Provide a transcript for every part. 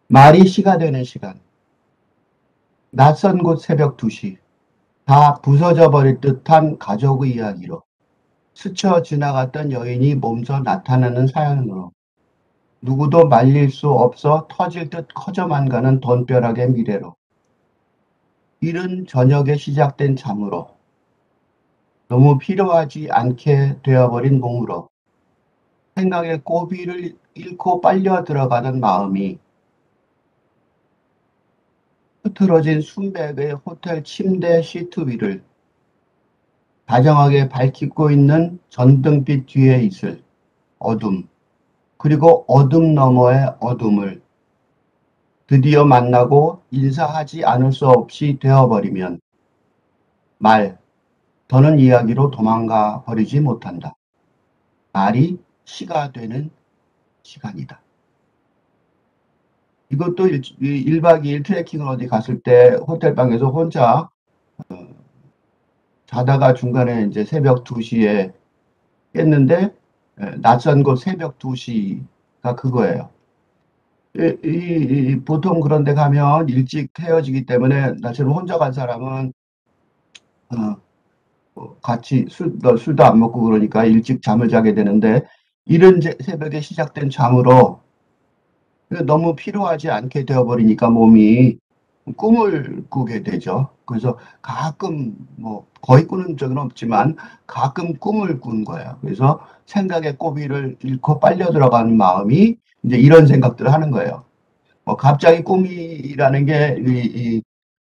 말이 시가 되는 시간. 낯선 곳 새벽 2시. 다 부서져 버릴 듯한 가족의 이야기로. 스쳐 지나갔던 여인이 몸소 나타나는 사연으로. 누구도 말릴 수 없어 터질 듯 커져만 가는 돈벼락의 미래로. 이른 저녁에 시작된 잠으로. 너무 필요하지 않게 되어버린 몸으로. 생각의 고비를 잃고 빨려 들어가는 마음이 흐트러진 순백의 호텔 침대 시트 위를 다정하게 밝히고 있는 전등빛 뒤에 있을 어둠, 그리고 어둠 너머의 어둠을 드디어 만나고 인사하지 않을 수 없이 되어버리면 말, 더는 이야기로 도망가 버리지 못한다. 말이 시가 되는 시간이다. 이것도 1박 2일 트레킹을 어디 갔을 때 호텔방에서 혼자 자다가 중간에 이제 새벽 2시에 깼는데, 낯선 곳 새벽 2시가 그거예요. 보통 그런 데 가면 일찍 헤어지기 때문에 나처럼 혼자 간 사람은 어, 같이 술도 안 먹고 그러니까 일찍 잠을 자게 되는데, 이른 새벽에 시작된 잠으로 너무 필요하지 않게 되어버리니까 몸이 꿈을 꾸게 되죠. 그래서 가끔 뭐 거의 꾸는 적은 없지만 가끔 꿈을 꾼 거예요. 그래서 생각의 고비를 잃고 빨려 들어가는 마음이 이제 이런 생각들을 하는 거예요. 갑자기 꿈이라는 게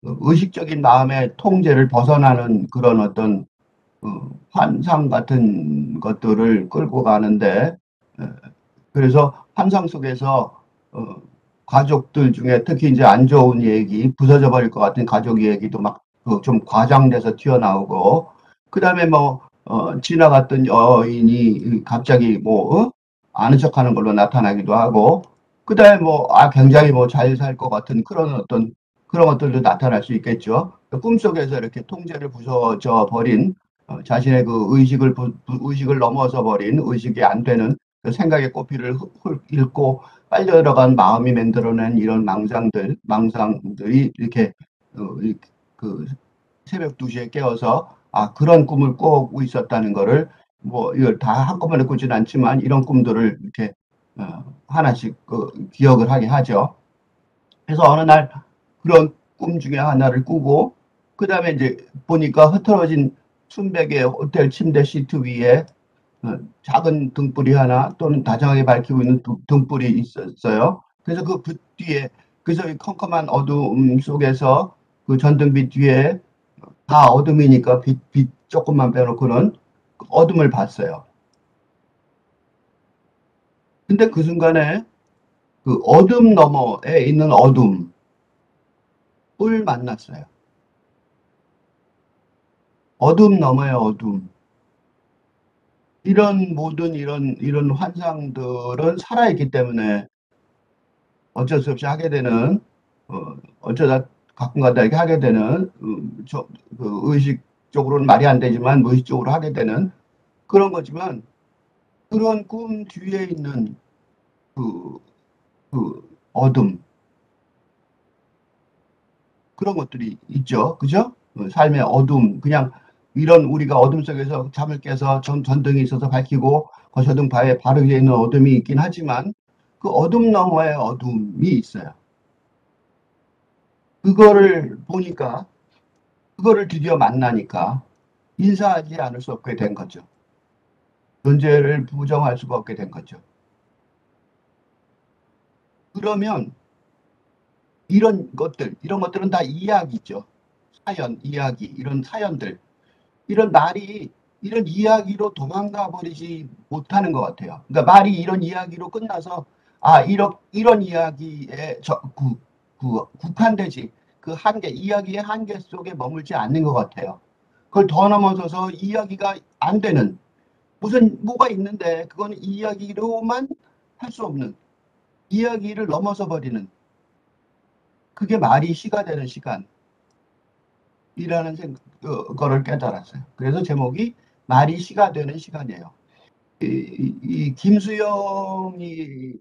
의식적인 마음의 통제를 벗어나는 그런 어떤 환상 같은 것들을 끌고 가는데, 어, 그래서 환상 속에서 어, 가족들 중에 특히 이제 안 좋은 얘기, 부서져 버릴 것 같은 가족 얘기도 막 좀 과장돼서 튀어나오고, 그 다음에 뭐 지나갔던 여인이 갑자기 뭐 아는 척하는 걸로 나타나기도 하고, 그 다음에 뭐 굉장히 뭐 잘 살 것 같은 그런 어떤 그런 것들도 나타날 수 있겠죠. 꿈속에서 이렇게 통제를 부서져 버린 자신의 그 의식을 넘어서 버린 의식이 안 되는 그 생각의 꼬피를 읽고 빨려 들어간 마음이 만들어낸 이런 망상들이 이렇게 그 새벽 2시에 깨어서 그런 꿈을 꾸고 있었다는 거를 뭐 이걸 다 한꺼번에 꾸진 않지만 이런 꿈들을 이렇게 하나씩 기억을 하게 하죠. 그래서 어느 날 그런 꿈 중에 하나를 꾸고, 그 다음에 이제 보니까 흐트러진 순백의 호텔 침대 시트 위에 작은 등불이 하나 또는 다정하게 밝히고 있는 등불이 있었어요. 그래서 그 불 뒤에, 그래서 이 컴컴한 어둠 속에서 그 전등빛 뒤에 다 어둠이니까 빛 조금만 빼놓고는 그 어둠을 봤어요. 근데 그 순간에 그 어둠 너머에 있는 어둠을 만났어요. 어둠 너머의 어둠. 이런 모든 이런 환상들은 살아있기 때문에 어쩔 수 없이 하게 되는, 어쩌다 가끔가다 이렇게 하게 되는, 의식적으로는 말이 안 되지만 무의식적으로 하게 되는 그런 거지만, 그런 꿈 뒤에 있는 그, 어둠, 그런 것들이 있죠. 그죠? 삶의 어둠, 그냥 이런 우리가 어둠 속에서 잠을 깨서 전등이 있어서 밝히고 그 전등 바에 바르게 있는 어둠이 있긴 하지만 그 어둠 너머의 어둠이 있어요. 그거를 보니까, 그거를 드디어 만나니까 인사하지 않을 수 없게 된 거죠. 존재를 부정할 수가 없게 된 거죠. 그러면 이런 것들은 다 이야기죠. 사연, 이야기, 이런 사연들, 이런 말이 이런 이야기로 도망가 버리지 못하는 것 같아요. 그러니까 말이 이런 이야기로 끝나서 이런 이야기에 국한되지, 그 한계, 이야기의 한계 속에 머물지 않는 것 같아요. 그걸 더 넘어서서 이야기가 안 되는, 무슨 뭐가 있는데 그건 이야기로만 할 수 없는, 이야기를 넘어서 버리는, 그게 말이 시가 되는 시간이라는 거를 깨달았어요. 그래서 제목이 말이 시가 되는 시간이에요. 이 김수영이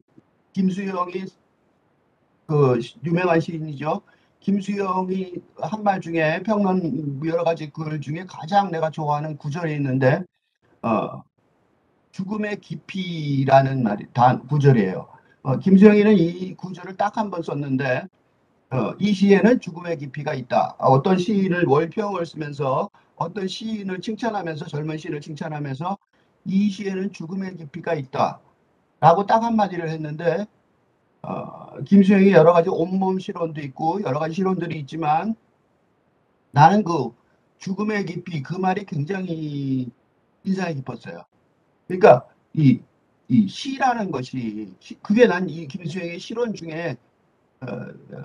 그 유명한 시인이죠. 김수영이 한 말 중에 평론 여러 가지 글 중에 가장 내가 좋아하는 구절이 있는데 어, 죽음의 깊이라는 말이 단 구절이에요. 김수영이는 이 구절을 딱 한 번 썼는데 이 시에는 죽음의 깊이가 있다. 어떤 시인을 월평을 쓰면서 어떤 시인을 칭찬하면서 젊은 시인을 칭찬하면서 이 시에는 죽음의 깊이가 있다. 라고 딱 한마디를 했는데 김수영이 여러 가지 온몸 실론도 있고 여러 가지 실론들이 있지만 나는 그 죽음의 깊이 그 말이 굉장히 인상이 깊었어요. 그러니까 이, 이 시라는 것이 그게 난 이 김수영의 실론 중에 어,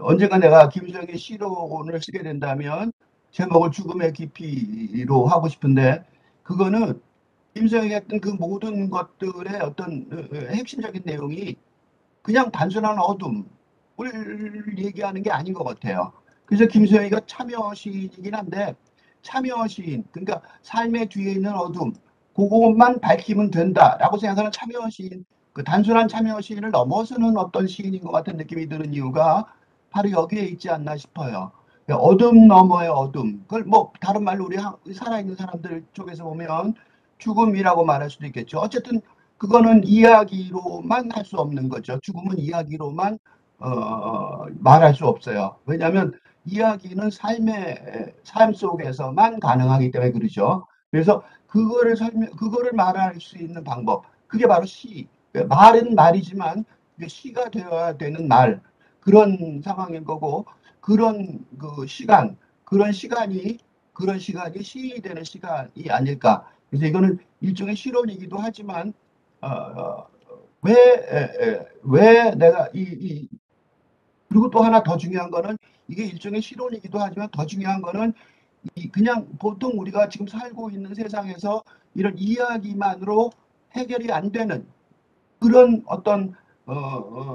언젠가 내가 김수영의 시론을 쓰게 된다면 제목을 죽음의 깊이로 하고 싶은데 그거는 김수영이 했던 그 모든 것들의 어떤 핵심적인 내용이 그냥 단순한 어둠을 얘기하는 게 아닌 것 같아요. 그래서 김수영이가 참여 시인이긴 한데 참여 시인, 그러니까 삶의 뒤에 있는 어둠, 그것만 밝히면 된다라고 생각하는 참여 시인, 그 단순한 참여 시인을 넘어서는 어떤 시인인 것 같은 느낌이 드는 이유가 바로 여기에 있지 않나 싶어요. 어둠 너머의 어둠, 그걸 뭐 다른 말로 우리 살아있는 사람들 쪽에서 보면 죽음이라고 말할 수도 있겠죠. 어쨌든 그거는 이야기로만 할 수 없는 거죠. 죽음은 이야기로만 말할 수 없어요. 왜냐하면 이야기는 삶 속에서만 가능하기 때문에 그러죠. 그래서 그거를 말할 수 있는 방법, 그게 바로 시. 말은 말이지만 그게 시가 되어야 되는 말, 그런 상황인 거고, 그런 그 시간, 그런 시간이 시인이 되는 시간이 아닐까. 그래서 이거는 일종의 실론이기도 하지만 어, 어, 왜 내가 그리고 또 하나 더 중요한 거는 이게 일종의 실론이기도 하지만 더 중요한 거는 그냥 보통 우리가 지금 살고 있는 세상에서 이런 이야기만으로 해결이 안 되는 그런 어떤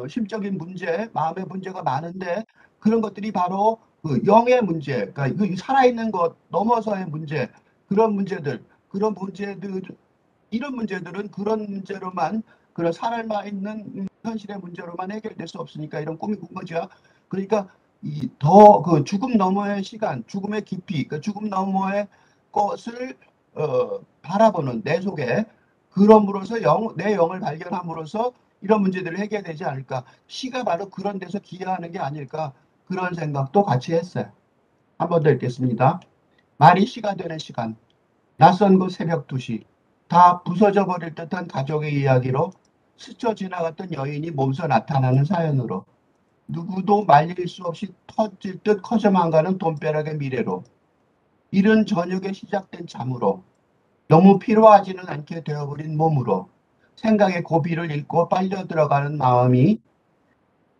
심적인 문제, 마음의 문제가 많은데 그런 것들이 바로 그 영의 문제, 그러니까 그 살아있는 것 넘어서의 문제, 그런 문제들 이런 문제들은 그런 문제로만 그런 살아있는 현실의 문제로만 해결될 수 없으니까 이런 꿈이 꾼 거죠. 그러니까 더 그 죽음 너머의 시간, 죽음의 깊이, 그 죽음 너머의 것을 바라보는 내 속에 그럼으로써 내 영을 발견함으로써 이런 문제들을 해결되지 않을까. 시가 바로 그런 데서 기여하는 게 아닐까. 그런 생각도 같이 했어요. 한 번 더 읽겠습니다. 말이 시가 되는 시간. 낯선 곳 새벽 2시. 다 부서져 버릴 듯한 가족의 이야기로 스쳐 지나갔던 여인이 몸소 나타나는 사연으로 누구도 말릴 수 없이 터질 듯 커져만 가는 돈벼락의 미래로 이른 저녁에 시작된 잠으로 너무 피로하지는 않게 되어버린 몸으로 생각의 고비를 잃고 빨려 들어가는 마음이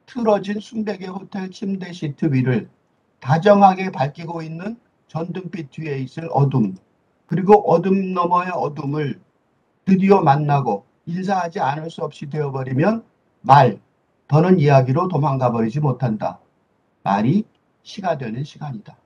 틀어진 순백의 호텔 침대 시트 위를 다정하게 밝히고 있는 전등빛 뒤에 있을 어둠, 그리고 어둠 너머의 어둠을 드디어 만나고 인사하지 않을 수 없이 되어버리면 더는 이야기로 도망가 버리지 못한다. 말이 시가 되는 시간이다.